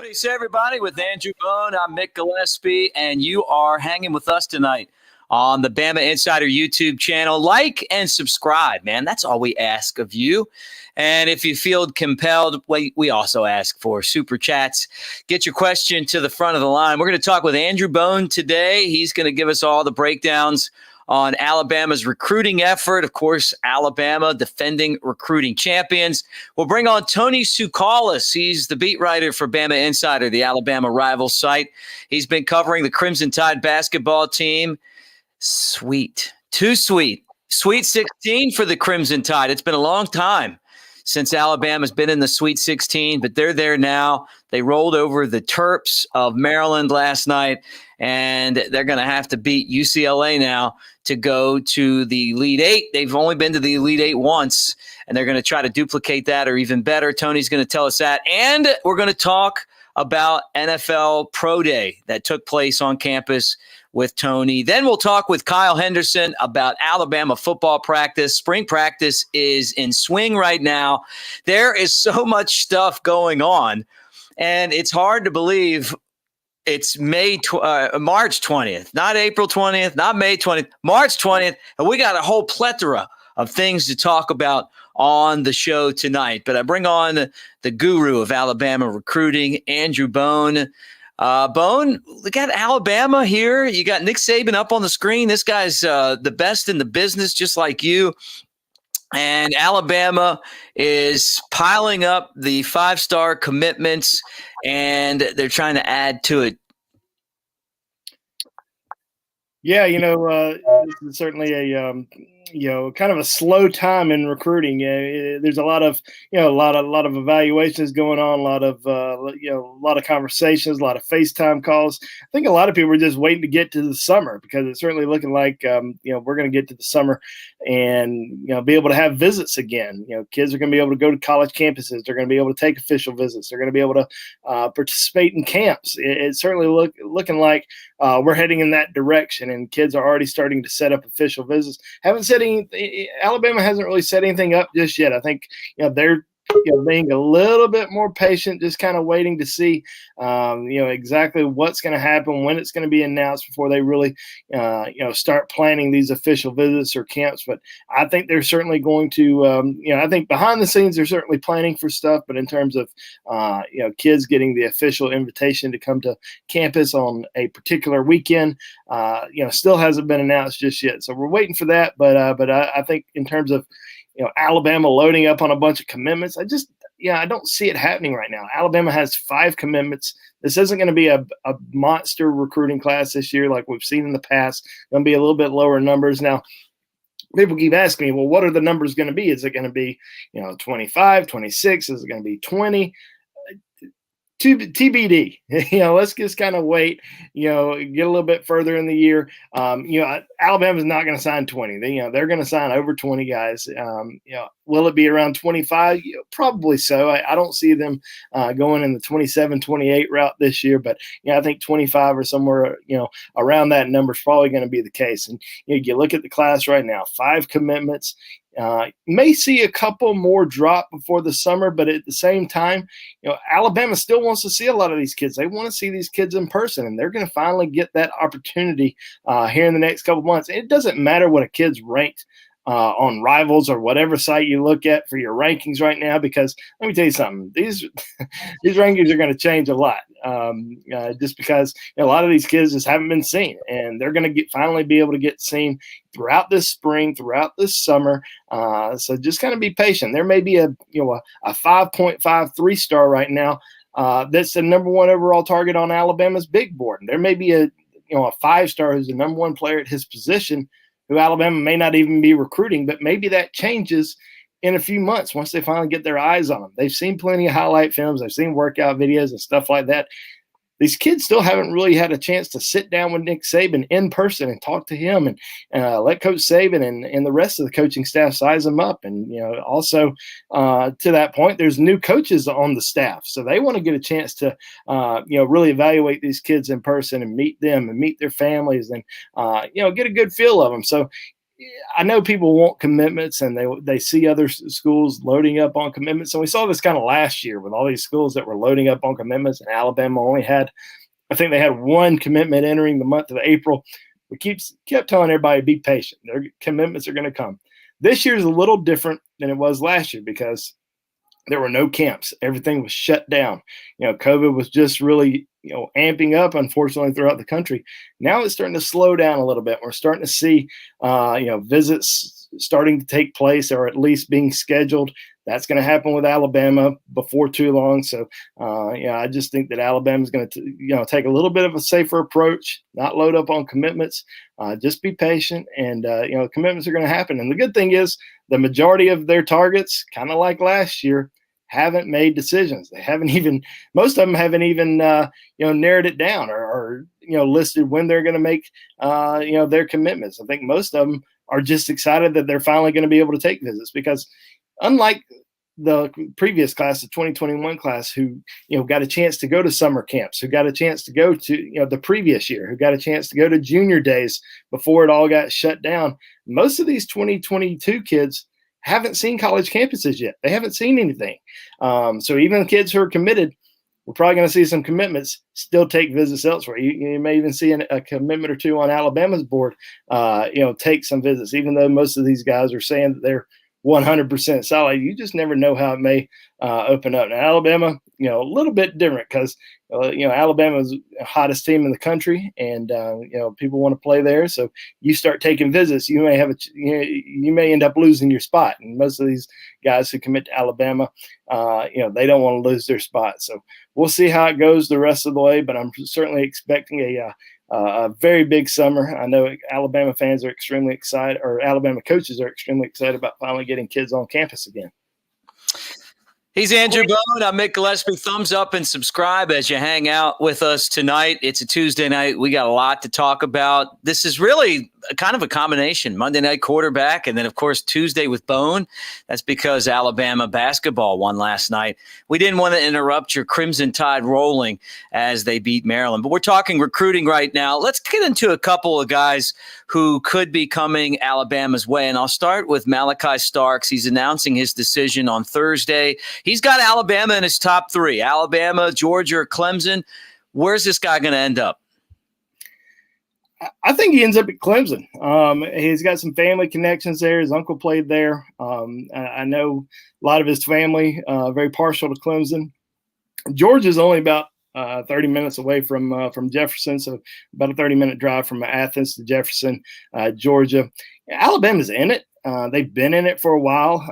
What do you say, everybody? With Andrew Bone, I'm Mick Gillespie, and you are hanging with us tonight on the Bama Insider YouTube channel. Like and subscribe, man. That's all we ask of you. And if you feel compelled, we also ask for super chats. Get your question to the front of the line. We're going to talk with Andrew Bone today. He's going to give us all the breakdowns on Alabama's recruiting effort. Of course, Alabama defending recruiting champions. We'll bring on Tony Tsoukalas. He's the beat writer for Bama Insider, the Alabama rival site. He's been covering the Crimson Tide basketball team. Sweet. Too sweet. Sweet 16 for the Crimson Tide. It's been a long time since Alabama's been in the Sweet 16, but they're there now. They rolled over the Terps of Maryland last night, and they're going to have to beat UCLA now to go to the Elite Eight. They've only been to the Elite Eight once, and they're going to try to duplicate that or even better. Tony's going to tell us that. And we're going to talk about NFL Pro Day that took place on campus with Tony. Then we'll talk with Kyle Henderson about Alabama football practice. Spring practice is in swing right now. There is so much stuff going on, and it's hard to believe it's March 20th, not April 20th, not May 20th, March 20th, and we got a whole plethora of things to talk about on the show tonight. But I bring on the guru of Alabama recruiting, Andrew Bone. Bone, we got Alabama here. You got Nick Saban up on the screen. This guy's the best in the business, just like you. And Alabama is piling up the 5-star commitments, and they're trying to add to it. Yeah, this is certainly a kind of a slow time in recruiting. There's a lot of evaluations going on, a lot of conversations, a lot of FaceTime calls. I think a lot of people are just waiting to get to the summer, because it's certainly looking like we're going to get to the summer and be able to have visits again. Kids are going to be able to go to college campuses. They're going to be able to take official visits. They're going to be able to participate in camps. It's certainly looking like we're heading in that direction, and kids are already starting to set up official visits. Alabama hasn't really set anything up just yet. I think they're being a little bit more patient, just kind of waiting to see exactly what's going to happen, when it's going to be announced before they really start planning these official visits or camps. But I think they're certainly going to I think behind the scenes they're certainly planning for stuff, but in terms of kids getting the official invitation to come to campus on a particular weekend, still hasn't been announced just yet. So we're waiting for that. But I think in terms of Alabama loading up on a bunch of commitments, I don't see it happening right now. Alabama has 5 commitments. This isn't going to be a monster recruiting class this year like we've seen in the past. It's going to be a little bit lower numbers. Now, people keep asking me, well, what are the numbers going to be? Is it going to be 25, 26? Is it going to be 20? TBD. Let's just kind of wait, get a little bit further in the year. Alabama's not going to sign 20. They're going to sign over 20 guys. Will it be around 25? Probably so. I don't see them going in the 27, 28 route this year, but I think 25 or somewhere, around that number is probably going to be the case. And you look at the class right now, 5 commitments. May see a couple more drop before the summer, but at the same time, Alabama still wants to see a lot of these kids. They want to see these kids in person, and they're going to finally get that opportunity here in the next couple months. It doesn't matter what a kid's ranked on Rivals or whatever site you look at for your rankings right now, because let me tell you something, these rankings are going to change a lot, just because a lot of these kids just haven't been seen, and they're going to finally be able to get seen throughout this spring, throughout this summer. So just kind of be patient. There may be a 5.5 3-star right now that's the number 1 overall target on Alabama's big board. And there may be a 5-star who's the number 1 player at his position who Alabama may not even be recruiting, but maybe that changes in a few months once they finally get their eyes on them. They've seen plenty of highlight films. They've seen workout videos and stuff like that. These kids still haven't really had a chance to sit down with Nick Saban in person and talk to him, and let Coach Saban and the rest of the coaching staff size them up. And, also to that point, there's new coaches on the staff. So they want to get a chance to, really evaluate these kids in person and meet them and meet their families and, get a good feel of them. So I know people want commitments, and they see other schools loading up on commitments. And we saw this kind of last year with all these schools that were loading up on commitments, and Alabama only had, I think they had one commitment entering the month of April. We kept telling everybody, be patient. Their commitments are going to come. This year is a little different than it was last year because there were no camps. Everything was shut down. COVID was just really, amping up, unfortunately, throughout the country. Now it's starting to slow down a little bit. We're starting to see, visits starting to take place or at least being scheduled. That's going to happen with Alabama before too long. So, I just think that Alabama is going to, take a little bit of a safer approach, not load up on commitments, just be patient, and, commitments are going to happen. And the good thing is the majority of their targets, kind of like last year, haven't made decisions. They haven't even, most of them haven't even, narrowed it down or listed when they're going to make, their commitments. I think most of them are just excited that they're finally going to be able to take visits because unlike the previous class, the 2021 class, who, got a chance to go to summer camps, who got a chance to go to, the previous year, who got a chance to go to junior days before it all got shut down. Most of these 2022 kids haven't seen college campuses yet. They haven't seen anything. So even the kids who are committed, we're probably going to see some commitments still take visits elsewhere. You may even see a commitment or two on Alabama's board, take some visits, even though most of these guys are saying that they're 100% solid. You just never know how it may open up. Now, Alabama, a little bit different because, Alabama is the hottest team in the country, and people want to play there. So you start taking visits, you may you may end up losing your spot. And most of these guys who commit to Alabama, they don't want to lose their spot. So we'll see how it goes the rest of the way. But I'm certainly expecting a very big summer. I know Alabama fans are extremely excited, or Alabama coaches are extremely excited about finally getting kids on campus again. He's Andrew Bone. I'm Mick Gillespie. Thumbs up and subscribe as you hang out with us tonight. It's a Tuesday night. We got a lot to talk about. This is really kind of a combination. Monday night quarterback, and then, of course, Tuesday with Bone. That's because Alabama basketball won last night. We didn't want to interrupt your Crimson Tide rolling as they beat Maryland. But we're talking recruiting right now. Let's get into a couple of guys who could be coming Alabama's way. And I'll start with Malachi Starks. He's announcing his decision on Thursday. He's got Alabama in his top three. Alabama, Georgia, or Clemson. Where's this guy going to end up? I think he ends up at Clemson. He's got some family connections there. His uncle played there. I know a lot of his family, very partial to Clemson. Georgia's only about 30 minutes away from Jefferson, so about a 30-minute drive from Athens to Jefferson, Georgia. Alabama's in it. They've been in it for a while.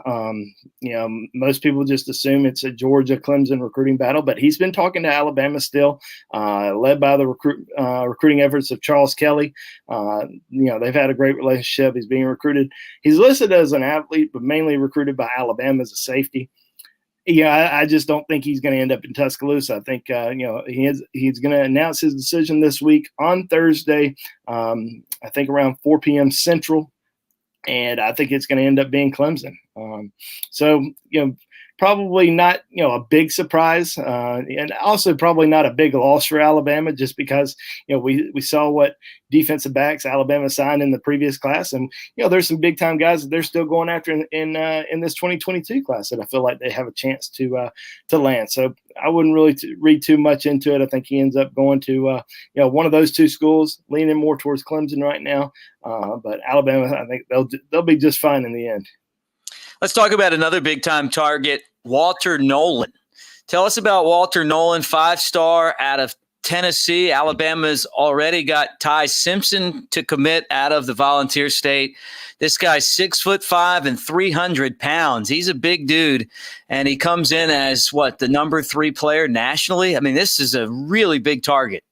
Most people just assume it's a Georgia-Clemson recruiting battle, but he's been talking to Alabama still, led by the recruiting efforts of Charles Kelly. They've had a great relationship. He's being recruited. He's listed as an athlete, but mainly recruited by Alabama as a safety. I just don't think he's going to end up in Tuscaloosa. I think, he's going to announce his decision this week on Thursday, I think around 4 p.m. Central. And I think it's going to end up being Clemson. Probably not, a big surprise, and also probably not a big loss for Alabama, just because, we saw what defensive backs Alabama signed in the previous class, and there's some big time guys that they're still going after in this 2022 class that I feel like they have a chance to land. So I wouldn't really read too much into it. I think he ends up going to one of those two schools, leaning more towards Clemson right now, but Alabama, I think they'll be just fine in the end. Let's talk about another big-time target, Walter Nolan. Tell us about Walter Nolan, 5-star out of Tennessee. Alabama's already got Ty Simpson to commit out of the Volunteer State. This guy's 6'5" and 300 pounds. He's a big dude, and he comes in as, the number 3 player nationally? I mean, this is a really big target.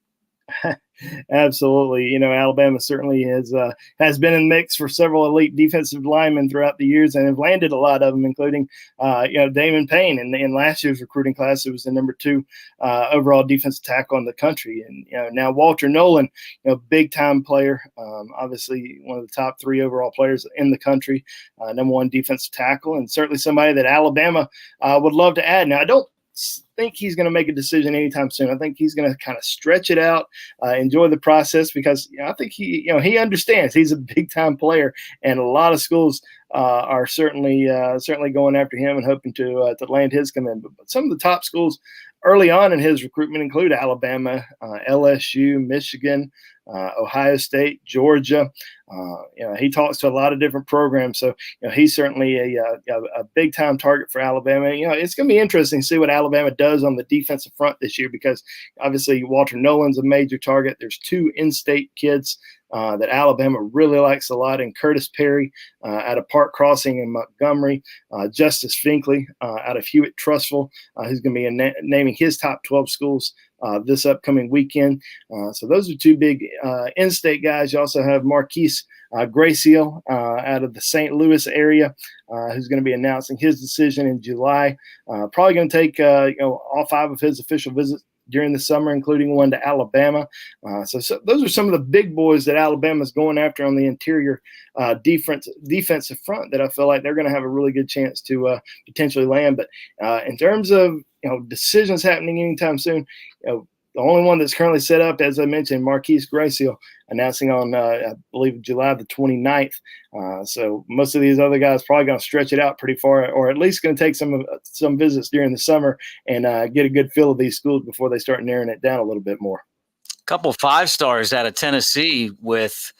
Absolutely. Alabama certainly has been in the mix for several elite defensive linemen throughout the years and have landed a lot of them, including, Damon Payne. In last year's recruiting class, it was the number 2 overall defensive tackle in the country. And, now Walter Nolan, big time player, obviously one of the top 3 overall players in the country, number 1 defensive tackle, and certainly somebody that Alabama would love to add. Now, I don't think he's going to make a decision anytime soon. I think he's going to kind of stretch it out, enjoy the process, because I think he understands he's a big time player, and a lot of schools are certainly going after him and hoping to land his commitment. But some of the top schools early on in his recruitment include Alabama, LSU, Michigan, Ohio State, Georgia. He talks to a lot of different programs, so he's certainly a big time target for Alabama. It's going to be interesting to see what Alabama does on the defensive front this year, because obviously Walter Nolan's a major target. There's two in-state kids that Alabama really likes a lot, and Curtis Perry out of Park Crossing in Montgomery, Justice Finkley out of Hewitt-Trussville, who's going to be naming his top 12 schools this upcoming weekend. So those are two big in-state guys. You also have Marquise Graciel out of the St. Louis area, who's going to be announcing his decision in July. Probably going to take all 5 of his official visits during the summer, including one to Alabama. So those are some of the big boys that Alabama's going after on the interior defensive front that I feel like they're going to have a really good chance to potentially land. But in terms of decisions happening anytime soon, the only one that's currently set up, as I mentioned, Marquise Graciel, announcing on, I believe, July the 29th. So most of these other guys probably going to stretch it out pretty far, or at least going to take some visits during the summer and get a good feel of these schools before they start narrowing it down a little bit more. A couple 5-stars out of Tennessee with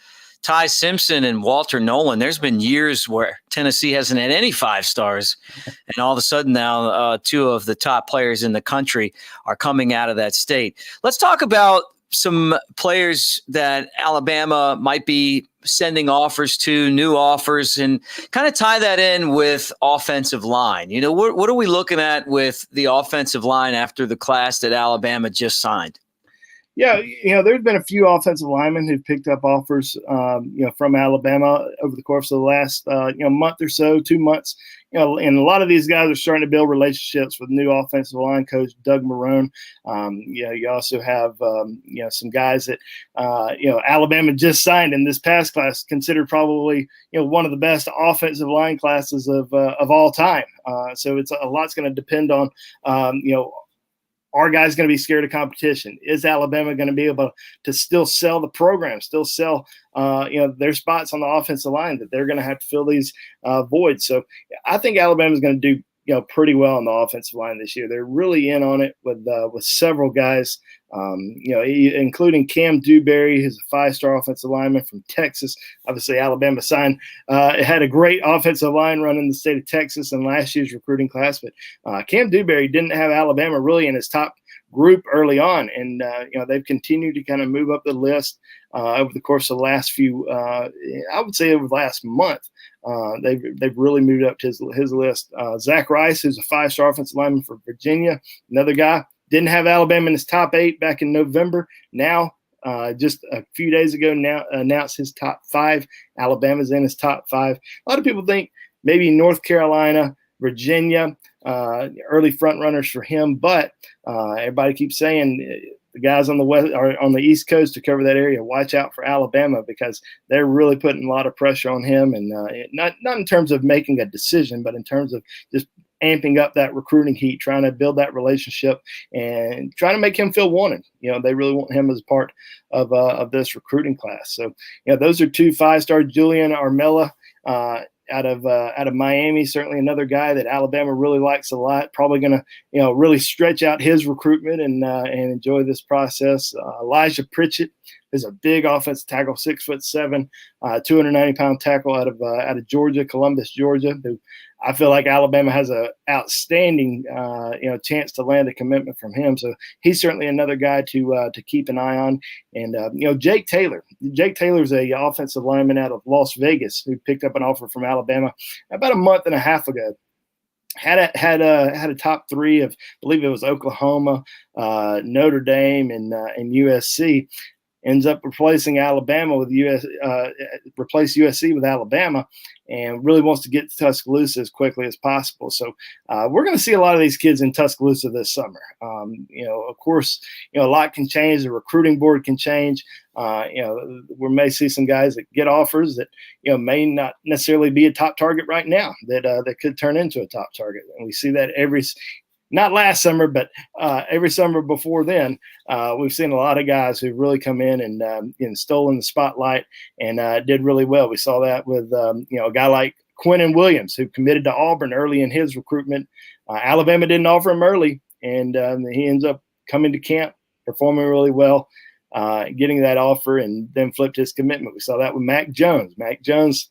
Ty Simpson and Walter Nolan. There's been years where Tennessee hasn't had any 5-stars, and all of a sudden now 2 of the top players in the country are coming out of that state. Let's talk about some players that Alabama might be sending offers to, new offers, and kind of tie that in with offensive line. What are we looking at with the offensive line after the class that Alabama just signed? Yeah, there's been a few offensive linemen who've picked up offers, from Alabama over the course of the last, month or so, 2 months. And a lot of these guys are starting to build relationships with new offensive line coach Doug Marrone. You also have, some guys that, Alabama just signed in this past class, considered probably, one of the best offensive line classes of all time. So it's a lot's going to depend on, are guys going to be scared of competition? Is Alabama going to be able to still sell the program, still sell, their spots on the offensive line, that they're going to have to fill these voids? So I think Alabama is going to do, pretty well on the offensive line this year. They're really in on it with several guys, including Cam Dewberry, who's a 5-star offensive lineman from Texas. Obviously, Alabama signed, had a great offensive line run in the state of Texas in last year's recruiting class, but Cam Dewberry didn't have Alabama really in his top group early on, and they've continued to kind of move up the list over the course of the last few, I would say over the last month. They've really moved up to his list. Zach Rice, who's a 5-star offensive lineman for Virginia, another guy, didn't have Alabama in his top 8 back in November. Now, just a few days ago, now announced his top 5. Alabama's in his top 5. A lot of people think maybe North Carolina, Virginia, early front runners for him, but everybody keeps saying the guys on the west or on the East Coast to cover that area, watch out for Alabama, because they're really putting a lot of pressure on him, and not in terms of making a decision, but in terms of just amping up that recruiting heat, trying to build that relationship and trying to make him feel wanted. They really want him as part of this recruiting class. So, those are 2 5-star. Julian Armella, out of Miami, certainly another guy that Alabama really likes a lot. Probably going to really stretch out his recruitment and enjoy this process. Elijah Pritchett is a big offensive tackle, 6'7", 290-pound tackle out of Georgia, Columbus, Georgia, who I feel like Alabama has a outstanding chance to land a commitment from him. So he's certainly another guy to keep an eye on. And Jake Taylor. Jake Taylor's a offensive lineman out of Las Vegas who picked up an offer from Alabama about a month and a half ago. Had a top 3 of, I believe it was Oklahoma, Notre Dame, and USC. Ends up replacing Alabama with replace USC with Alabama, and really wants to get to Tuscaloosa as quickly as possible. So we're going to see a lot of these kids in Tuscaloosa this summer. Of course, a lot can change. The recruiting board can change. We may see some guys that get offers that may not necessarily be a top target right now that could turn into a top target, and we see that not last summer, but every summer before then, we've seen a lot of guys who've really come in and stolen the spotlight and did really well. We saw that with a guy like Quinnen Williams, who committed to Auburn early in his recruitment. Alabama didn't offer him early, and he ends up coming to camp, performing really well, getting that offer, and then flipped his commitment. We saw that with Mac Jones. Mac Jones,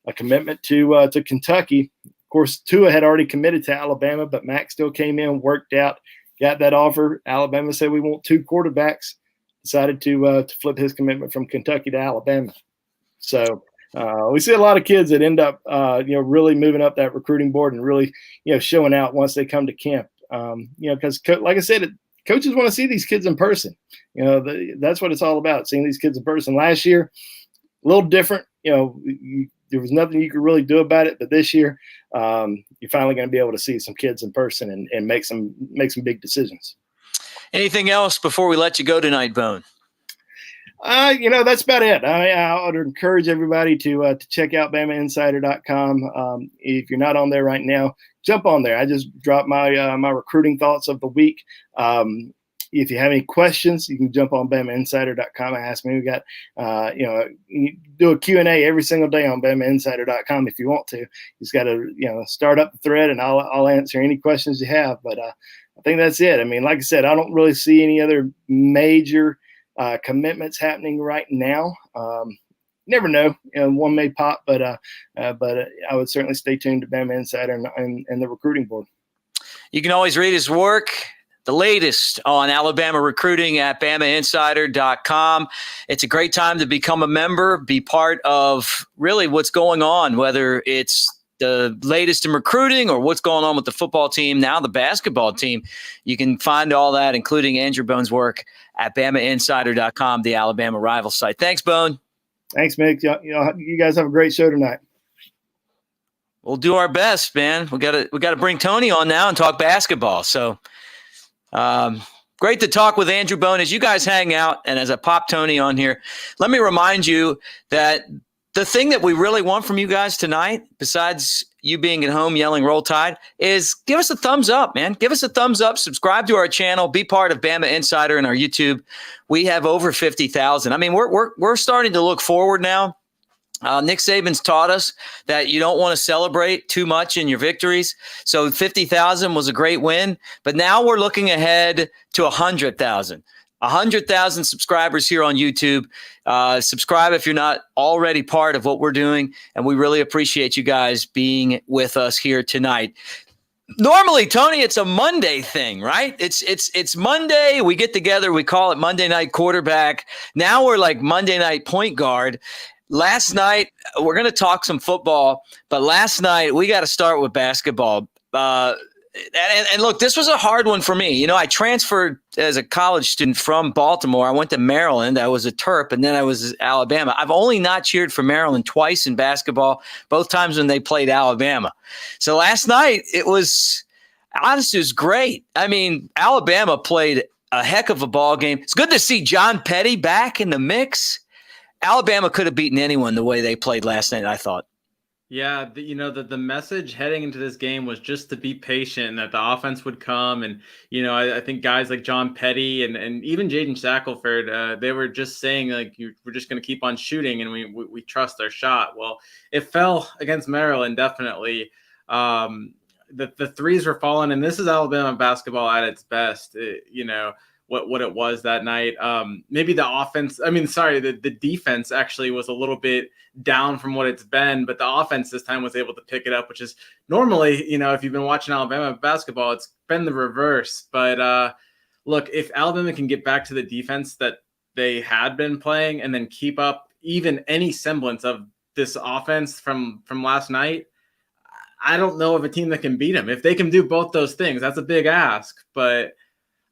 a commitment to Kentucky. Of course, Tua had already committed to Alabama, but Mac still came in, worked out, got that offer. Alabama said, we want 2 quarterbacks. Decided to flip his commitment from Kentucky to Alabama. So we see a lot of kids that end up, really moving up that recruiting board and really, showing out once they come to camp. Because like I said, coaches want to see these kids in person. That's what it's all about, seeing these kids in person. Last year, a little different. There was nothing you could really do about it, but this year, you're finally going to be able to see some kids in person and make some big decisions. Anything else before we let you go tonight, Bone? That's about it. I would encourage everybody to check out BamaInsider.com. If you're not on there right now, jump on there. I just dropped my my recruiting thoughts of the week. If you have any questions, you can jump on BamaInsider.com and ask me. We got, you do a Q&A every single day on BamaInsider.com if you want to. You just got to, start up the thread, and I'll answer any questions you have. But I think that's it. I mean, like I said, I don't really see any other major commitments happening right now. Never know. One may pop, but I would certainly stay tuned to Bama Insider and the recruiting board. You can always read his work, the latest on Alabama recruiting at BamaInsider.com. It's a great time to become a member, be part of really what's going on, whether it's the latest in recruiting or what's going on with the football team, now the basketball team. You can find all that, including Andrew Bone's work, at BamaInsider.com, the Alabama rival site. Thanks, Bone. Thanks, Mick. You guys have a great show tonight. We'll do our best, man. We gotta bring Tony on now and talk basketball. So great to talk with Andrew Bone as you guys hang out. And as I pop Tony on here, let me remind you that the thing that we really want from you guys tonight, besides you being at home yelling Roll Tide, is give us a thumbs up, man. Give us a thumbs up. Subscribe to our channel. Be part of Bama Insider and our YouTube. We have over 50,000. I mean, we're starting to look forward now. Nick Saban's taught us that you don't want to celebrate too much in your victories. So 50,000 was a great win, but now we're looking ahead to 100,000. 100,000 subscribers here on YouTube. Subscribe if you're not already part of what we're doing, and we really appreciate you guys being with us here tonight. Normally, Tony, it's a Monday thing, right? It's Monday. We get together. We call it Monday Night Quarterback. Now we're like Monday Night Point Guard. Last night, we're going to talk some football, but last night we got to start with basketball. And look, this was a hard one for me. I transferred as a college student from Baltimore. I went to Maryland. I was a Terp, and then I was Alabama. I've only not cheered for Maryland twice in basketball, both times when they played Alabama. So last night, it was great. I mean, Alabama played a heck of a ball game. It's good to see John Petty back in the mix. Alabama could have beaten anyone the way they played last night, I thought. Yeah, the message heading into this game was just to be patient and that the offense would come. And, I think guys like John Petty and even Jaden Shackelford, they were just saying, like, we're just going to keep on shooting and we trust our shot. Well, it fell against Maryland, definitely. The threes were falling, and this is Alabama basketball at its best. What it was that night. Maybe the offense, the defense actually was a little bit down from what it's been, but the offense this time was able to pick it up, which is normally, if you've been watching Alabama basketball, it's been the reverse. But look, if Alabama can get back to the defense that they had been playing and then keep up even any semblance of this offense from last night, I don't know of a team that can beat them. If they can do both those things, that's a big ask, but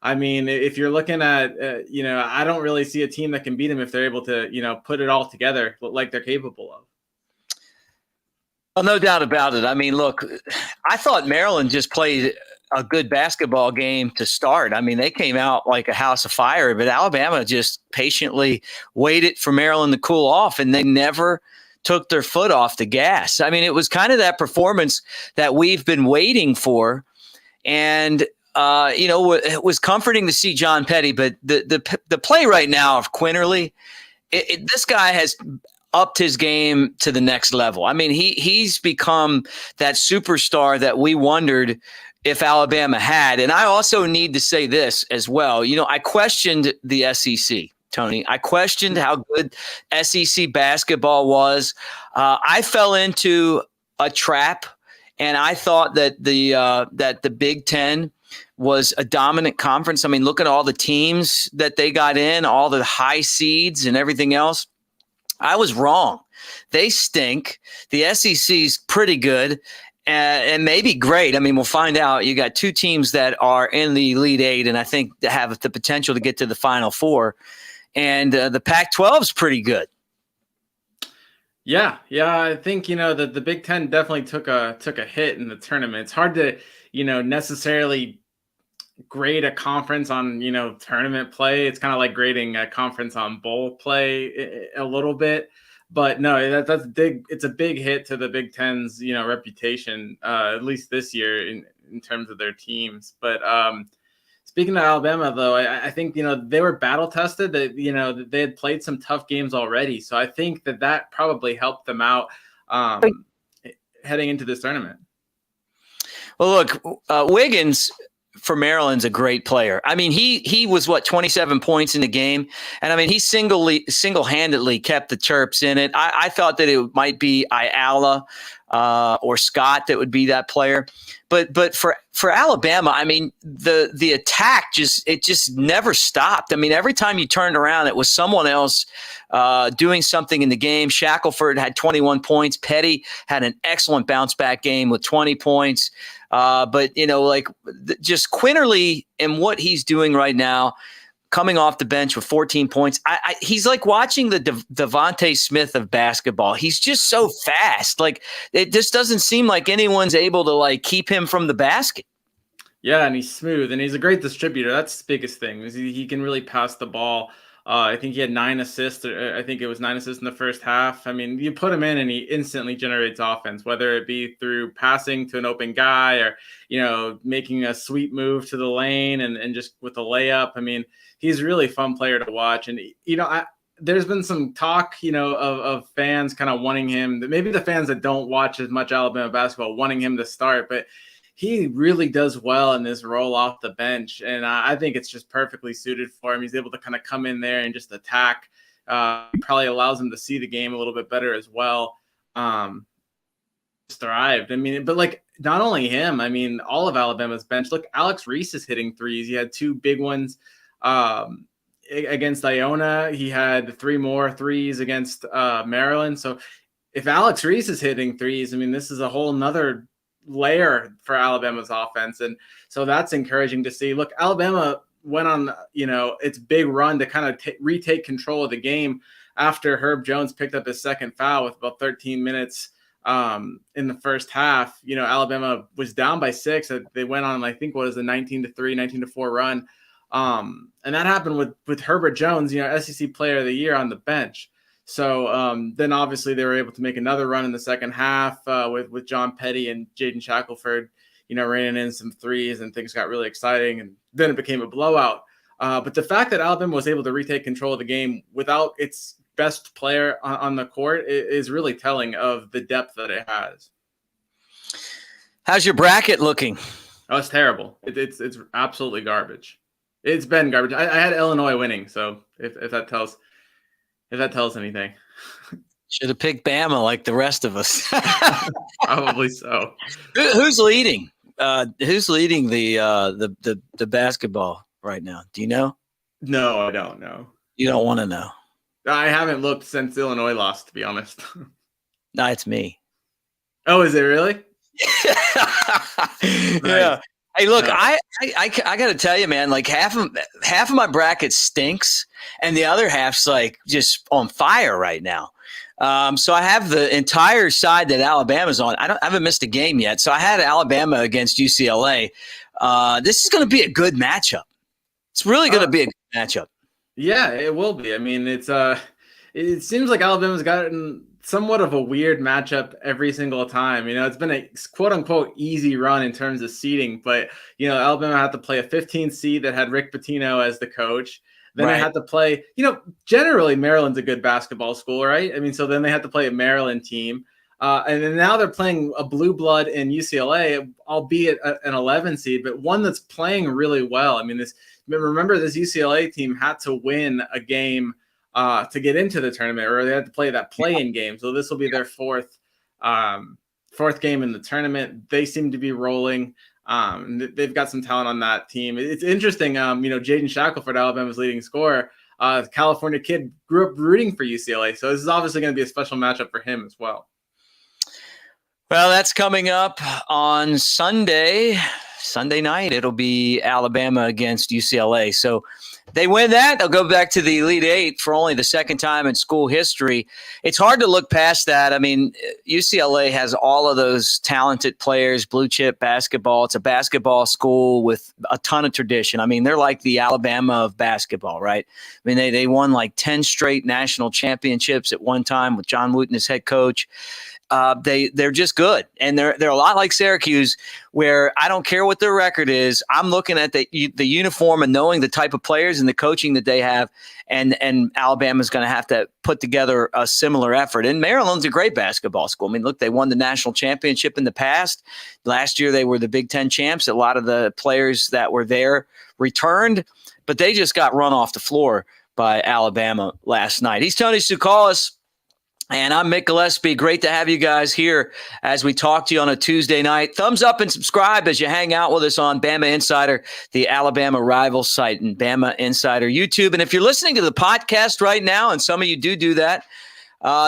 I mean, if you're looking at, I don't really see a team that can beat them if they're able to, put it all together like they're capable of. Well, no doubt about it. I mean, look, I thought Maryland just played a good basketball game to start. I mean, they came out like a house of fire, but Alabama just patiently waited for Maryland to cool off, and they never took their foot off the gas. I mean, it was kind of that performance that we've been waiting for. And it was comforting to see John Petty, but the play right now of Quinterly, this guy has upped his game to the next level. I mean, he's become that superstar that we wondered if Alabama had. And I also need to say this as well. I questioned the SEC, Tony. I questioned how good SEC basketball was. I fell into a trap, and I thought that the Big Ten was a dominant conference. I mean, look at all the teams that they got in, all the high seeds and everything else. I was wrong. They stink. The SEC's pretty good. And maybe great. I mean, we'll find out. You got two teams that are in the Elite Eight, and I think have the potential to get to the Final Four. And the Pac-12 is pretty good. Yeah. I think that the Big Ten definitely took a hit in the tournament. It's hard to necessarily grade a conference on tournament play. It's kind of like grading a conference on bowl play a little bit. But no, that's big. It's a big hit to the Big Ten's, reputation, at least this year in terms of their teams. But speaking of Alabama, though, I think they were battle tested. That they had played some tough games already, so I think that probably helped them out heading into this tournament. Well, look, Wiggins for Maryland's a great player. I mean, he was 27 points in the game, and I mean he single-handedly kept the Terps in it. I thought that it might be Ayala or Scott that would be that player, but for Alabama, I mean the attack just never stopped. I mean, every time you turned around, it was someone else doing something in the game. Shackelford had 21 points. Petty had an excellent bounce back game with 20 points. But just Quinterly and what he's doing right now, coming off the bench with 14 points. He's like watching the Devontae Smith of basketball. He's just so fast. Like it just doesn't seem like anyone's able to keep him from the basket. Yeah, and he's smooth, and he's a great distributor. That's the biggest thing. Is he can really pass the ball. I think he had 9 assists. I think it was 9 assists in the first half. I mean, you put him in and he instantly generates offense, whether it be through passing to an open guy or, making a sweep move to the lane and just with a layup. I mean, he's a really fun player to watch. And, there's been some talk, of fans kind of wanting him, maybe the fans that don't watch as much Alabama basketball wanting him to start, but he really does well in this role off the bench. And I think it's just perfectly suited for him. He's able to kind of come in there and just attack. Probably allows him to see the game a little bit better as well. Thrived. I mean, but not only him, I mean, all of Alabama's bench. Look, Alex Reese is hitting threes. He had 2 big ones against Iona. He had 3 more threes against Maryland. So if Alex Reese is hitting threes, I mean, this is a whole nother layer for Alabama's offense. And so that's encouraging to see. Look, Alabama went on, its big run to kind of retake control of the game after Herb Jones picked up his second foul with about 13 minutes in the first half. Alabama was down by 6. They went on, I think, what is a 19-3, 19-4 run. And that happened with Herbert Jones, SEC Player of the Year on the bench. So then obviously they were able to make another run in the second half with John Petty and Jaden Shackelford, raining in some threes, and things got really exciting. And then it became a blowout. But the fact that Alabama was able to retake control of the game without its best player on the court is really telling of the depth that it has. How's your bracket looking? Oh, it's terrible. It's absolutely garbage. It's been garbage. I had Illinois winning, so if that tells anything. Should have picked Bama like the rest of us. Probably so. Who's leading? Who's leading the basketball right now? Do you know? No, I don't know. You don't want to know. I haven't looked since Illinois lost, to be honest. No, it's me. Oh, is it really? Yeah. Hey, look, I got to tell you, man, half of my bracket stinks, and the other half's just on fire right now. So I have the entire side that Alabama's on. I haven't missed a game yet. So I had Alabama against UCLA. This is going to be a good matchup. It's really going to be a good matchup. Yeah, it will be. I mean, it seems like Alabama's gotten somewhat of a weird matchup every single time. It's been a quote unquote easy run in terms of seeding, but Alabama had to play a 15 seed that had Rick Pitino as the coach. Then I had to play, generally Maryland's a good basketball school, right? I mean, so then they had to play a Maryland team. And then now they're playing a blue blood in UCLA, albeit an 11 seed, but one that's playing really well. I mean, remember this UCLA team had to win a game to get into the tournament, or they had to play that play-in game. So this will be their fourth game in the tournament. They seem to be rolling. They've got some talent on that team. It's interesting. Jaden Shackelford, Alabama's leading scorer, California kid, grew up rooting for UCLA. So this is obviously going to be a special matchup for him as well. Well, that's coming up on Sunday night. It'll be Alabama against UCLA. So they win that, they'll go back to the Elite Eight for only the second time in school history. It's hard to look past that. I mean, UCLA has all of those talented players, blue chip basketball. It's a basketball school with a ton of tradition. I mean, they're like the Alabama of basketball, right? I mean, they won like 10 straight national championships at one time with John Wooten as head coach. They're just good, and they're a lot like Syracuse, where I don't care what their record is. I'm looking at the uniform and knowing the type of players and the coaching that they have, and Alabama's going to have to put together a similar effort. And Maryland's a great basketball school. I mean, look, they won the national championship in the past. Last year they were the Big Ten champs. A lot of the players that were there returned, but they just got run off the floor by Alabama last night. He's Tony Tsoukalas. And I'm Mick Gillespie. Great to have you guys here as we talk to you on a Tuesday night. Thumbs up and subscribe as you hang out with us on Bama Insider, the Alabama rival site, and Bama Insider YouTube. And if you're listening to the podcast right now, and some of you do that,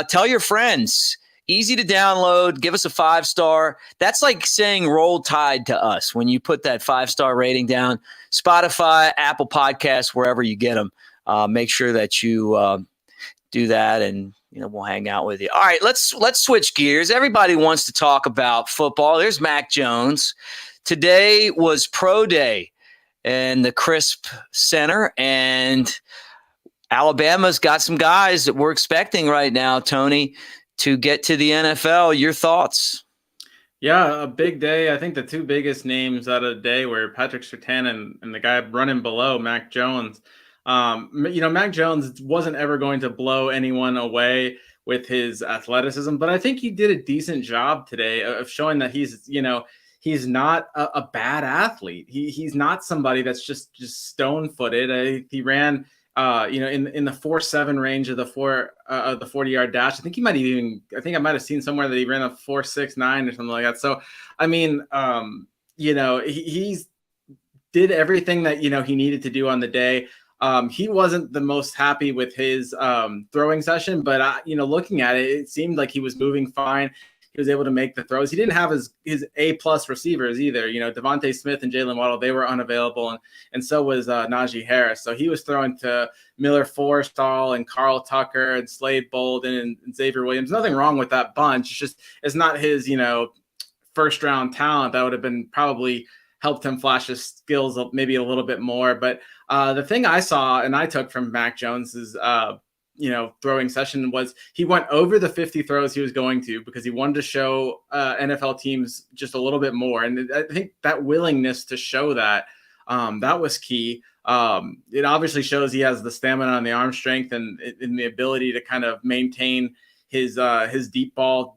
tell your friends. Easy to download. Give us a 5-star. That's like saying Roll Tide to us when you put that 5-star rating down. Spotify, Apple Podcasts, wherever you get them. Make sure that you do that, and we'll hang out with you. All right, let's switch gears. Everybody wants to talk about football. There's Mac Jones. Today was pro day in the Crisp Center, and Alabama's got some guys that we're expecting right now, Tony, to get to the NFL. Your thoughts? Yeah, a big day. I think the two biggest names out of the day were Patrick Surtain and the guy running below, Mac Jones. Mac Jones wasn't ever going to blow anyone away with his athleticism, but I think he did a decent job today of showing that he's not a bad athlete. He's not somebody that's just stone footed. He ran, in the 4.7 range of the 40-yard dash. I think I might have seen somewhere that he ran a 4.69 or something like that. So, I mean, he's did everything that, he needed to do on the day. He wasn't the most happy with his throwing session, but looking at it, it seemed like he was moving fine. He was able to make the throws. He didn't have his A+ receivers either. Devontae Smith and Jalen Waddle, they were unavailable, and so was Najee Harris. So he was throwing to Miller Forrestall and Carl Tucker and Slade Bolden and Xavier Williams. Nothing wrong with that bunch. It's not his first round talent. That would have been probably helped him flash his skills maybe a little bit more, but the thing I saw and I took from Mac Jones's, throwing session was he went over the 50 throws he was going to because he wanted to show NFL teams just a little bit more. And I think that willingness to show that was key. It obviously shows he has the stamina and the arm strength and the ability to kind of maintain his deep ball,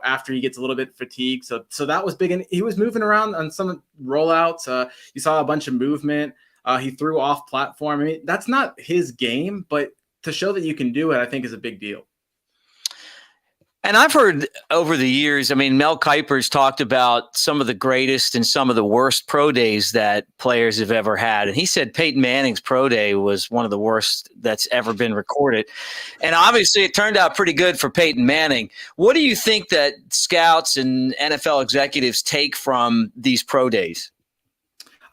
after he gets a little bit fatigued. So that was big. And he was moving around on some rollouts. You saw a bunch of movement. He threw off platform. I mean, that's not his game, but to show that you can do it, I think is a big deal. And I've heard over the years, Mel Kiper's talked about some of the greatest and some of the worst pro days that players have ever had. And he said Peyton Manning's pro day was one of the worst that's ever been recorded. And obviously it turned out pretty good for Peyton Manning. What do you think that scouts and NFL executives take from these pro days?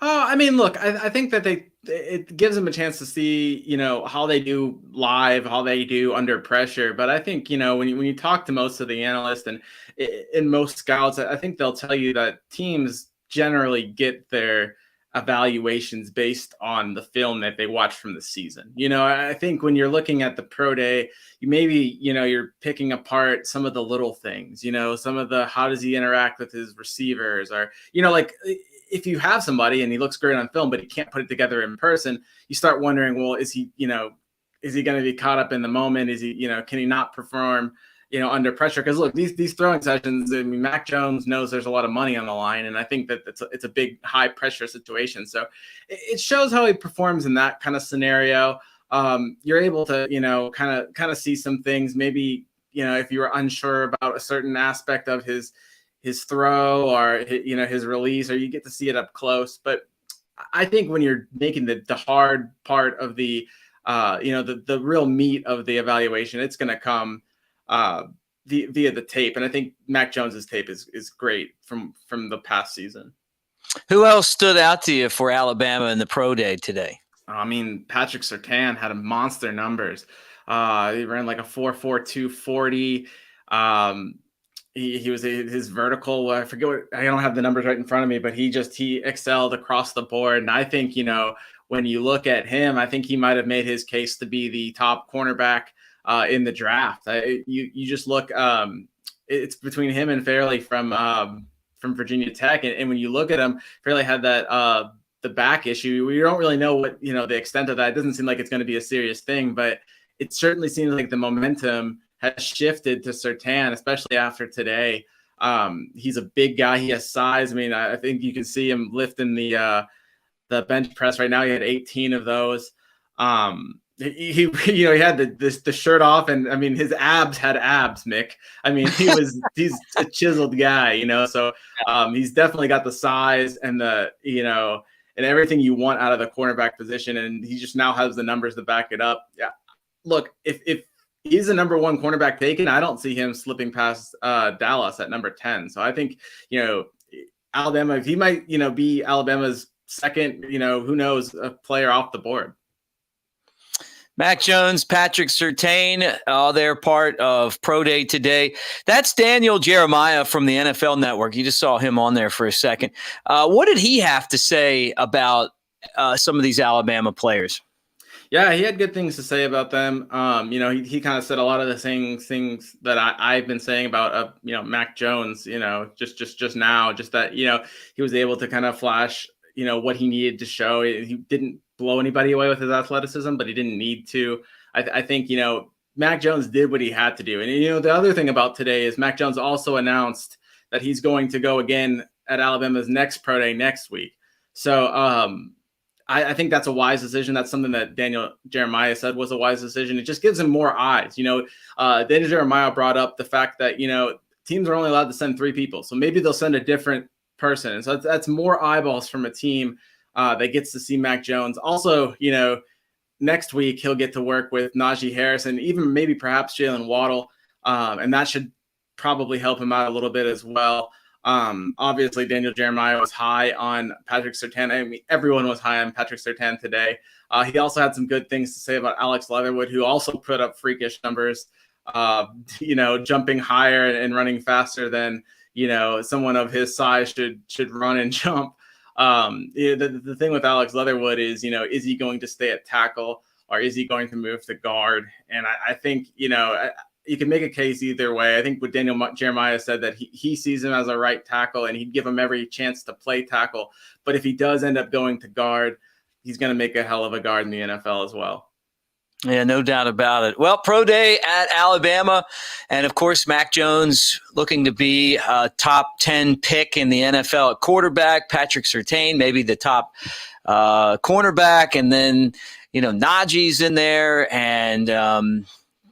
Look, I think that it gives them a chance to see, how they do live, how they do under pressure. But I think, when you talk to most of the analysts and most scouts, I think they'll tell you that teams generally get their evaluations based on the film that they watched from the season. I think when you're looking at the pro day, you're picking apart some of the little things, some of the, how does he interact with his receivers, or, like if you have somebody and he looks great on film, but he can't put it together in person, you start wondering, well, is he going to be caught up in the moment? Is he, can he not perform, under pressure? Because look, these throwing sessions, I mean, Mac Jones knows there's a lot of money on the line, and I think that it's a big high pressure situation. So it shows how he performs in that kind of scenario. You're able to, kind of see some things. Maybe, if you were unsure about a certain aspect of his throw or his release, or you get to see it up close. But I think when you're making the hard part of the the real meat of the evaluation, it's going to come via the tape. And I think Mac Jones's tape is great from the past season. Who else stood out to you for Alabama in the pro day today? I mean, Patrick Surtain had monster numbers. He ran like a 4.42 40. He was his vertical. I forget what, I don't have the numbers right in front of me, but he excelled across the board. And I think, when you look at him, I think he might have made his case to be the top cornerback in the draft. You just look, it's between him and Fairley from Virginia Tech. And when you look at him, Fairley had that, the back issue. We don't really know what, the extent of that. It doesn't seem like it's going to be a serious thing, but it certainly seems like the momentum has shifted to Surtain, especially after today. He's a big guy. He has size. I mean, I think you can see him lifting the bench press right now. He had 18 of those. He had the shirt off, and I mean, his abs had abs, Mick. I mean, he's a chiseled guy, so he's definitely got the size and the, and everything you want out of the cornerback position. And he just now has the numbers to back it up. Yeah. Look, if he's the number one cornerback taken, I don't see him slipping past Dallas at number 10. So I think, Alabama, if he might, be Alabama's second, who knows, a player off the board. Mac Jones, Patrick Surtain, they're part of Pro Day today. That's Daniel Jeremiah from the NFL Network. You just saw him on there for a second. What did he have to say about some of these Alabama players? Yeah, he had good things to say about them. He kind of said a lot of the same things that I've been saying about, Mac Jones, just now, just that, he was able to kind of flash, what he needed to show. He didn't blow anybody away with his athleticism, but he didn't need to. I think, Mac Jones did what he had to do. And, the other thing about today is Mac Jones also announced that he's going to go again at Alabama's next pro day next week. So I think that's a wise decision. That's something that Daniel Jeremiah said was a wise decision. It just gives him more eyes. Daniel Jeremiah brought up the fact that, teams are only allowed to send 3 people. So maybe they'll send a different person. And so that's more eyeballs from a team that gets to see Mac Jones. Also, next week he'll get to work with Najee Harris and even maybe perhaps Jalen Waddle. And that should probably help him out a little bit as well. Obviously Daniel Jeremiah was high on Patrick Surtain. I mean, everyone was high on Patrick Surtain today. He also had some good things to say about Alex Leatherwood, who also put up freakish numbers, jumping higher and running faster than, someone of his size should run and jump. The thing with Alex Leatherwood is, is he going to stay at tackle or is he going to move to guard? And I think, you can make a case either way. I think what Daniel Jeremiah said that he sees him as a right tackle and he'd give him every chance to play tackle. But if he does end up going to guard, he's going to make a hell of a guard in the NFL as well. Yeah, no doubt about it. Well, pro day at Alabama. And, of course, Mac Jones looking to be a top 10 pick in the NFL at quarterback. Patrick Surtain, maybe the top cornerback. And then, Najee's in there and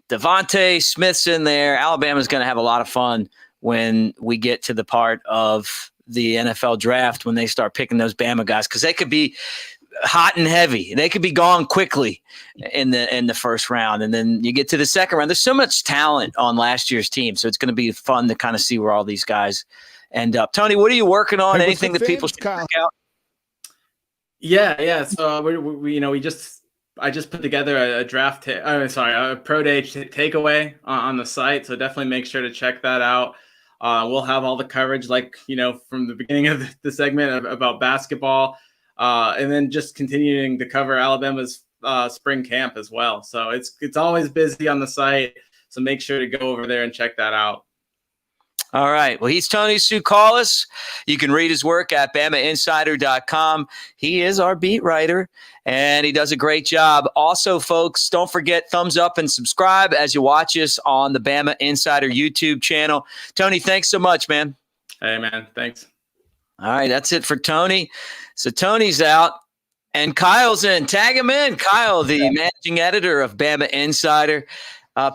Devontae Smith's in there. Alabama's going to have a lot of fun when we get to the part of the NFL draft when they start picking those Bama guys because they could be hot and heavy. They could be gone quickly in the first round. And then you get to the second round. There's so much talent on last year's team. So it's going to be fun to kind of see where all these guys end up. Tony, what are you working on? Hey, anything that people should check out? Yeah. So I just put together a a pro day takeaway on the site. So definitely make sure to check that out. We'll have all the coverage from the beginning of the segment about basketball. and then just continuing to cover Alabama's spring camp as well. So it's always busy on the site. So make sure to go over there and check that out. All right. Well, he's Tony Tsoukalas. You can read his work at BamaInsider.com. He is our beat writer, and he does a great job. Also, folks, don't forget thumbs up and subscribe as you watch us on the Bama Insider YouTube channel. Tony, thanks so much, man. Hey, man. Thanks. All right. That's it for Tony. So Tony's out, and Kyle's in. Tag him in. Kyle, the managing editor of Bama Insider.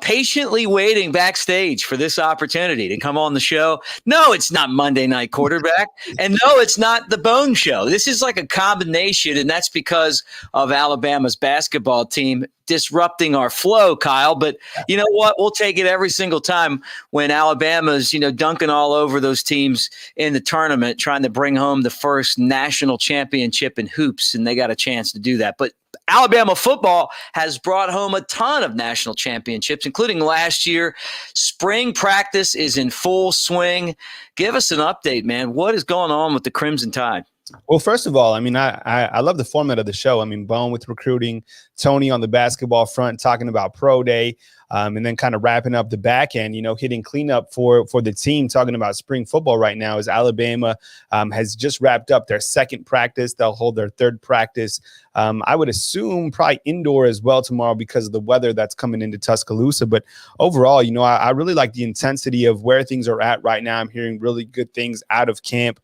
Patiently waiting backstage for this opportunity to come on the show. No, it's not Monday Night Quarterback. And no, it's not the Bone Show. This is like a combination, and that's because of Alabama's basketball team disrupting our flow, Kyle. But you know what? We'll take it every single time when Alabama's, dunking all over those teams in the tournament, trying to bring home the first national championship in hoops, and they got a chance to do that. But Alabama football has brought home a ton of national championships, including last year. Spring practice is in full swing. Give us an update, man. What is going on with the Crimson Tide? Well, first of all, I mean, I love the format of the show. I mean, Bone with recruiting, Tony on the basketball front talking about pro day, and then kind of wrapping up the back end, hitting cleanup for the team, talking about spring football right now as Alabama has just wrapped up their second practice. They'll hold their third practice. I would assume probably indoor as well tomorrow because of the weather that's coming into Tuscaloosa. But overall, I really like the intensity of where things are at right now. I'm hearing really good things out of camp.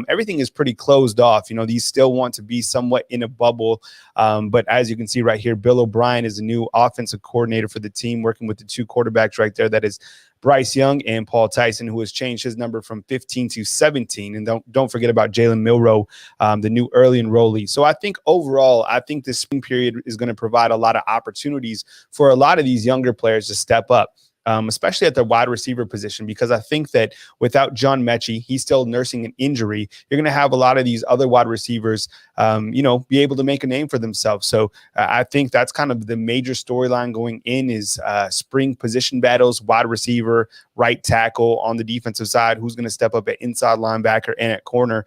Everything is pretty closed off. These still want to be somewhat in a bubble. But as you can see right here, Bill O'Brien is the new offensive coordinator for the team, working with the two quarterbacks right there. That is Bryce Young and Paul Tyson, who has changed his number from 15 to 17. And don't forget about Jalen Milroe, the new early enrollee. So I think overall, this spring period is going to provide a lot of opportunities for a lot of these younger players to step up. Especially at the wide receiver position, because I think that without John Mechie, he's still nursing an injury. You're going to have a lot of these other wide receivers, be able to make a name for themselves. So I think that's kind of the major storyline going in is spring position battles, wide receiver, right tackle on the defensive side, who's going to step up at inside linebacker and at corner.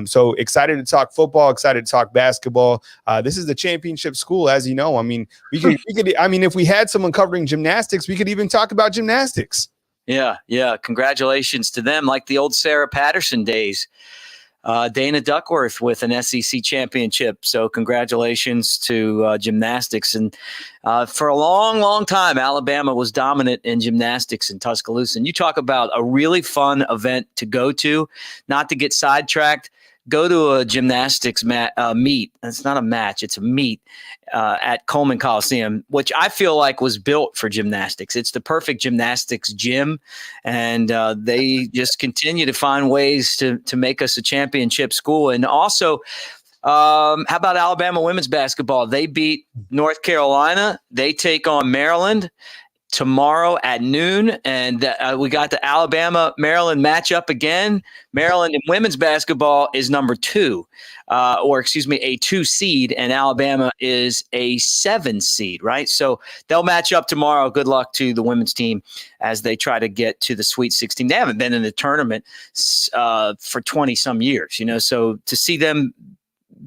So excited to talk football, excited to talk basketball. This is the championship school, as you know. I mean, we could, if we had someone covering gymnastics, we could even talk about gymnastics. Yeah. Congratulations to them, like the old Sarah Patterson days. Dana Duckworth with an SEC championship. So congratulations to gymnastics. And for a long, long time, Alabama was dominant in gymnastics in Tuscaloosa. And you talk about a really fun event to go to, not to get sidetracked. Go to a gymnastics meet. It's not a match. It's a meet at Coleman Coliseum, which I feel like was built for gymnastics. It's the perfect gymnastics gym, and they just continue to find ways to make us a championship school. And also, how about Alabama women's basketball? They beat North Carolina. They take on Maryland tomorrow at noon, and we got the Alabama-Maryland matchup again. Maryland in women's basketball is number 2, a 2 seed, and Alabama is a 7 seed, right? So they'll match up tomorrow. Good luck to the women's team as they try to get to the Sweet 16. They haven't been in the tournament for 20-some years, so to see them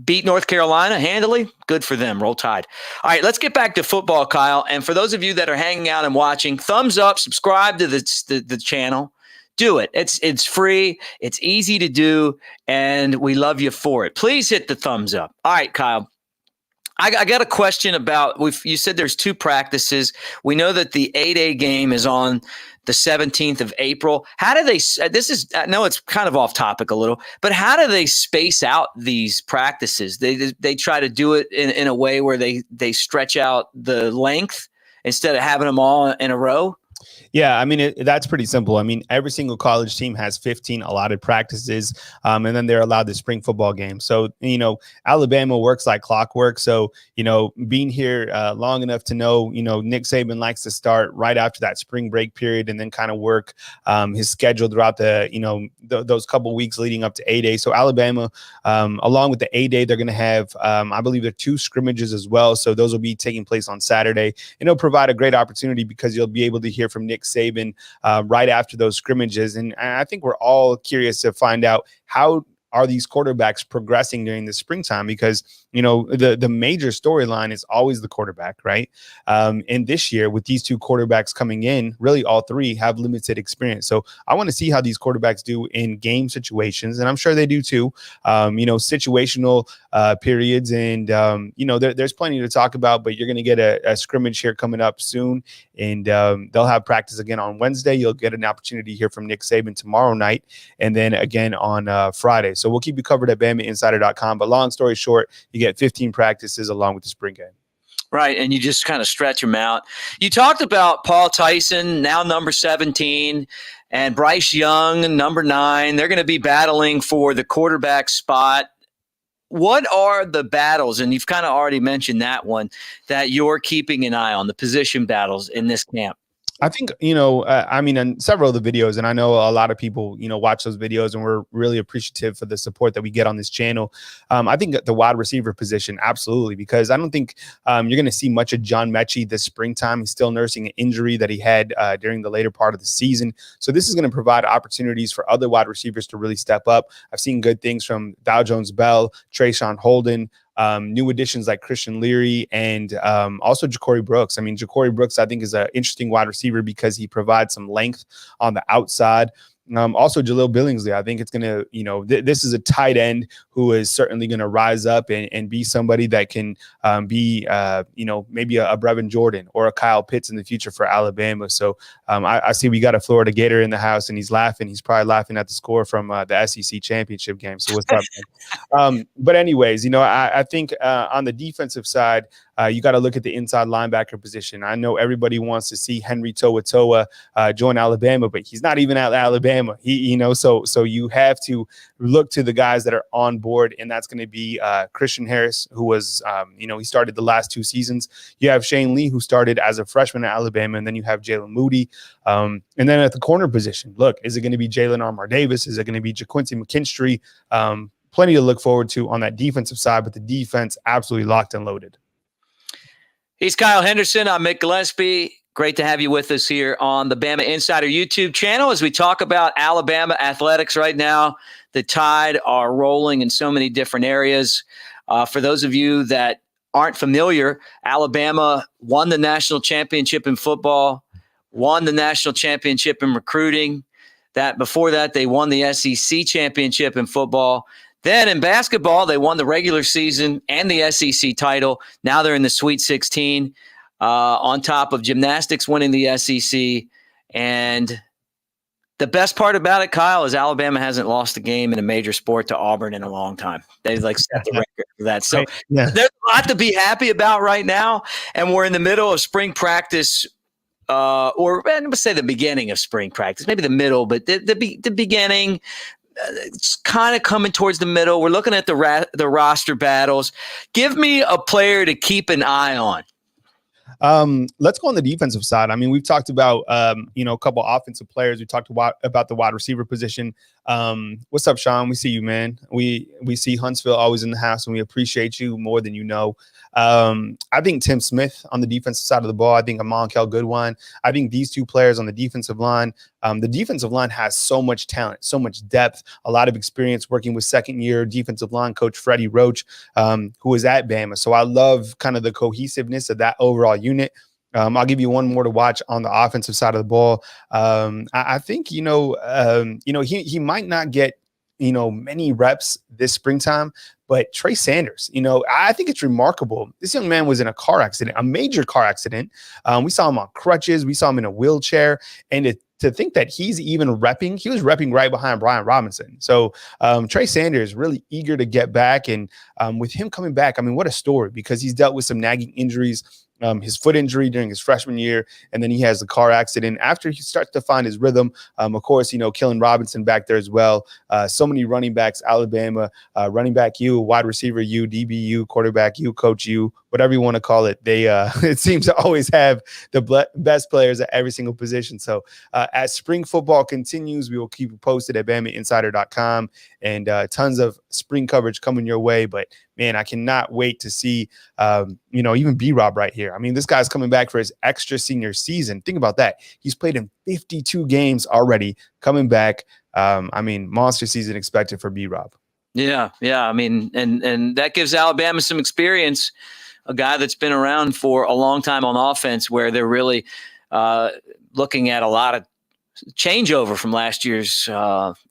beat North Carolina handily, good for them. Roll Tide. All right, let's get back to football, Kyle. And for those of you that are hanging out and watching, thumbs up, subscribe to the channel. Do it. It's free. It's easy to do, and we love you for it. Please hit the thumbs up. All right, Kyle. I got a question about, you said there's 2 practices. We know that the 8A game is on the 17th of April. How do they, I know it's kind of off topic a little, but how do they space out these practices? They try to do it in a way where they stretch out the length instead of having them all in a row? Yeah, I mean, that's pretty simple. I mean, every single college team has 15 allotted practices, and then they're allowed the spring football game. So, Alabama works like clockwork. So, being here long enough to know, Nick Saban likes to start right after that spring break period and then kind of work his schedule throughout the, those couple weeks leading up to A-Day. So Alabama, along with the A-Day, they're going to have, I believe, there are 2 scrimmages as well. So those will be taking place on Saturday, and it'll provide a great opportunity because you'll be able to hear from Nick Saban right after those scrimmages. And I think we're all curious to find out, how are these quarterbacks progressing during the springtime? Because, the major storyline is always the quarterback, right? And this year with these two quarterbacks coming in, really all three have limited experience. So I want to see how these quarterbacks do in game situations. And I'm sure they do too, situational periods. And, there's plenty to talk about, but you're going to get a scrimmage here coming up soon. And they'll have practice again on Wednesday. You'll get an opportunity to hear from Nick Saban tomorrow night, and then again on Friday. So we'll keep you covered at BamaInsider.com. But long story short, you get 15 practices along with the spring game. Right, and you just kind of stretch them out. You talked about Paul Tyson, now number 17, and Bryce Young, number 9. They're going to be battling for the quarterback spot. What are the battles, and you've kind of already mentioned that one, that you're keeping an eye on, the position battles in this camp? I think, in several of the videos, and I know a lot of people, watch those videos, and we're really appreciative for the support that we get on this channel. I think the wide receiver position, absolutely, because I don't think you're going to see much of John Mechie this springtime. He's still nursing an injury that he had during the later part of the season. So this is going to provide opportunities for other wide receivers to really step up. I've seen good things from Dow Jones-Bell, Trayshawn Holden, new additions like Christian Leary, and also Ja'Cory Brooks. I mean, Ja'Cory Brooks, I think, is an interesting wide receiver because he provides some length on the outside. Also, Jaleel Billingsley, I think it's going to, this is a tight end who is certainly going to rise up and be somebody that can be, maybe a Brevin Jordan or a Kyle Pitts in the future for Alabama. So I see we got a Florida Gator in the house, and he's laughing. He's probably laughing at the score from the SEC championship game. So what's up, man? But anyways, I think on the defensive side, you got to look at the inside linebacker position. I know everybody wants to see Henry To'oTo'o join Alabama, but he's not even at Alabama. So you have to look to the guys that are on board, and that's going to be Christian Harris, who was, he started the last 2 seasons. You have Shane Lee, who started as a freshman at Alabama, and then you have Jalen Moody. And then at the corner position, look, is it going to be Jalen Armour Davis? Is it going to be JaQuincy McKinstry? Plenty to look forward to on that defensive side, but the defense absolutely locked and loaded. He's Kyle Henderson. I'm Mick Gillespie. Great to have you with us here on the Bama Insider YouTube channel as we talk about Alabama athletics right now. The Tide are rolling in so many different areas. For those of you that aren't familiar, Alabama won the national championship in football, won the national championship in recruiting. Before that, they won the SEC championship in football. Then in basketball, they won the regular season and the SEC title. Now they're in the Sweet 16 on top of gymnastics winning the SEC. And the best part about it, Kyle, is Alabama hasn't lost a game in a major sport to Auburn in a long time. They've set the record for that. So there's a lot to be happy about right now. And we're in the middle of spring practice, or let's say the beginning of spring practice, maybe the middle, but the beginning. It's kind of coming towards the middle. We're looking at the roster battles. Give me a player to keep an eye on. Let's go on the defensive side. I mean, we've talked about, a couple offensive players. We talked about the wide receiver position. What's up, Sean? We see you, man. We see Huntsville always in the house, and we appreciate you more than you know. I think Tim Smith on the defensive side of the ball. I think Amonkel Goodwine. I think these two players on the defensive line. The defensive line has so much talent, so much depth, a lot of experience working with second-year defensive line coach Freddie Roach, who was at Bama. So I love kind of the cohesiveness of that overall unit. I'll give you one more to watch on the offensive side of the ball. I think, he might not get, many reps this springtime, but Trey Sanders, I think it's remarkable. This young man was in a car accident, a major car accident. We saw him on crutches. We saw him in a wheelchair. And to think that he's even repping, he was repping right behind Brian Robinson. So Trey Sanders really eager to get back. And with him coming back, I mean, what a story, because he's dealt with some nagging injuries. His foot injury during his freshman year, and then he has the car accident. After he starts to find his rhythm, of course, Killen Robinson back there as well. So many running backs, Alabama, running back U, wide receiver U, DBU, quarterback U, coach U, whatever you want to call it. They it seems to always have the best players at every single position. So as spring football continues, we will keep you posted at BamaInsider.com, and tons of spring coverage coming your way. But man, I cannot wait to see, even B-Rob right here. I mean, this guy's coming back for his extra senior season. Think about that. He's played in 52 games already, coming back. Monster season expected for B-Rob. Yeah. I mean, and that gives Alabama some experience, a guy that's been around for a long time on offense, where they're really looking at a lot of changeover from last year's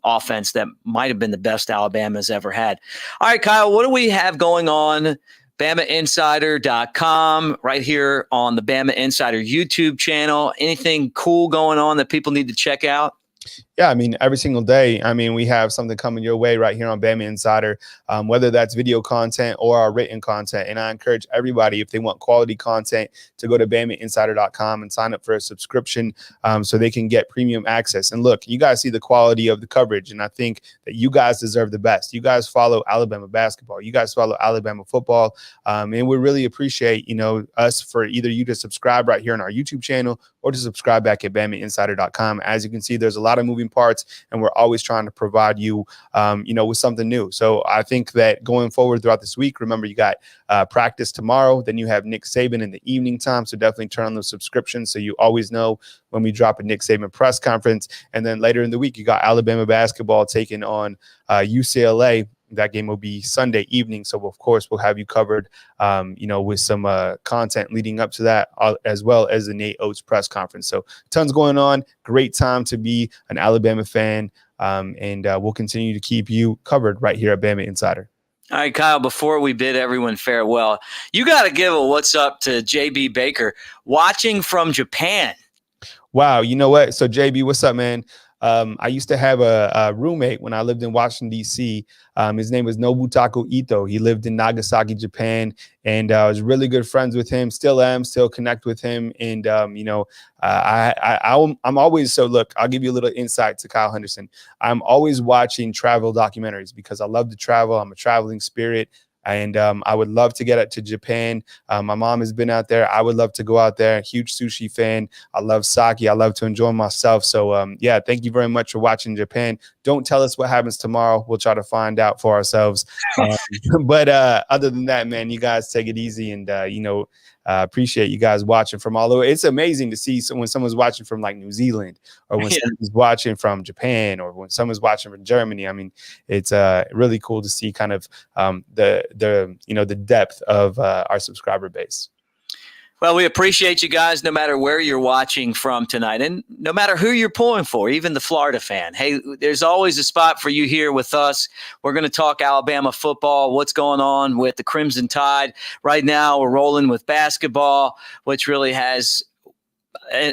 offense that might have been the best Alabama's ever had. All right, Kyle, what do we have going on? BamaInsider.com, right here on the Bama Insider YouTube channel. Anything cool going on that people need to check out? Yeah, I mean, every single day, I mean, we have something coming your way right here on Bama Insider, whether that's video content or our written content. And I encourage everybody, if they want quality content, to go to BamaInsider.com and sign up for a subscription so they can get premium access. And look, you guys see the quality of the coverage, and I think that you guys deserve the best. You guys follow Alabama basketball. You guys follow Alabama football. And we really appreciate, us for either you to subscribe right here on our YouTube channel or to subscribe back at BamaInsider.com. As you can see, there's a lot of moving parts, and we're always trying to provide you, with something new. So I think that going forward throughout this week, remember you got practice tomorrow, then you have Nick Saban in the evening time. So definitely turn on those subscriptions so you always know when we drop a Nick Saban press conference. And then later in the week, you got Alabama basketball taking on UCLA. That game will be Sunday evening. So, of course, we'll have you covered, with some content leading up to that, as well as the Nate Oates press conference. So tons going on. Great time to be an Alabama fan. And we'll continue to keep you covered right here at Bama Insider. All right, Kyle, before we bid everyone farewell, you got to give a what's up to JB Baker watching from Japan. Wow. You know what? So, JB, what's up, man? I used to have a roommate when I lived in Washington, D.C. His name was Nobutaka Ito. He lived in Nagasaki, Japan, and I was really good friends with him. Still am, still connect with him. And, I'm always, so look, I'll give you a little insight to Kyle Henderson. I'm always watching travel documentaries because I love to travel. I'm a traveling spirit. And I would love to get it to Japan. My mom has been out there. I would love to go out there. Huge sushi fan. I love sake. I love to enjoy myself. So, thank you very much for watching Japan. Don't tell us what happens tomorrow. We'll try to find out for ourselves. But other than that, man, you guys take it easy. And, appreciate you guys watching from all over. It's amazing to see when someone's watching from like New Zealand, or when someone's watching from Japan, or when someone's watching from Germany. I mean, it's really cool to see kind of the depth of our subscriber base. Well, we appreciate you guys no matter where you're watching from tonight, and no matter who you're pulling for, even the Florida fan. Hey, there's always a spot for you here with us. We're going to talk Alabama football, what's going on with the Crimson Tide. Right now, we're rolling with basketball, which really has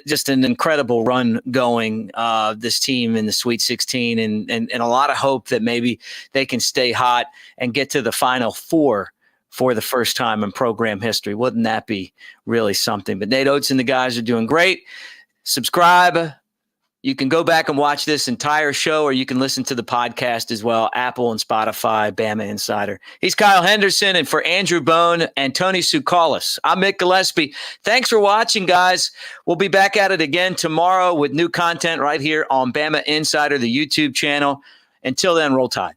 just an incredible run going, this team in the Sweet 16, and a lot of hope that maybe they can stay hot and get to the Final Four for the first time in program history. Wouldn't that be really something? But Nate Oates and the guys are doing great. Subscribe. You can go back and watch this entire show, or you can listen to the podcast as well, Apple and Spotify, Bama Insider. He's Kyle Henderson, and for Andrew Bone and Tony Tsoukalis, I'm Mick Gillespie. Thanks for watching, guys. We'll be back at it again tomorrow with new content right here on Bama Insider, the YouTube channel. Until then, roll Tide.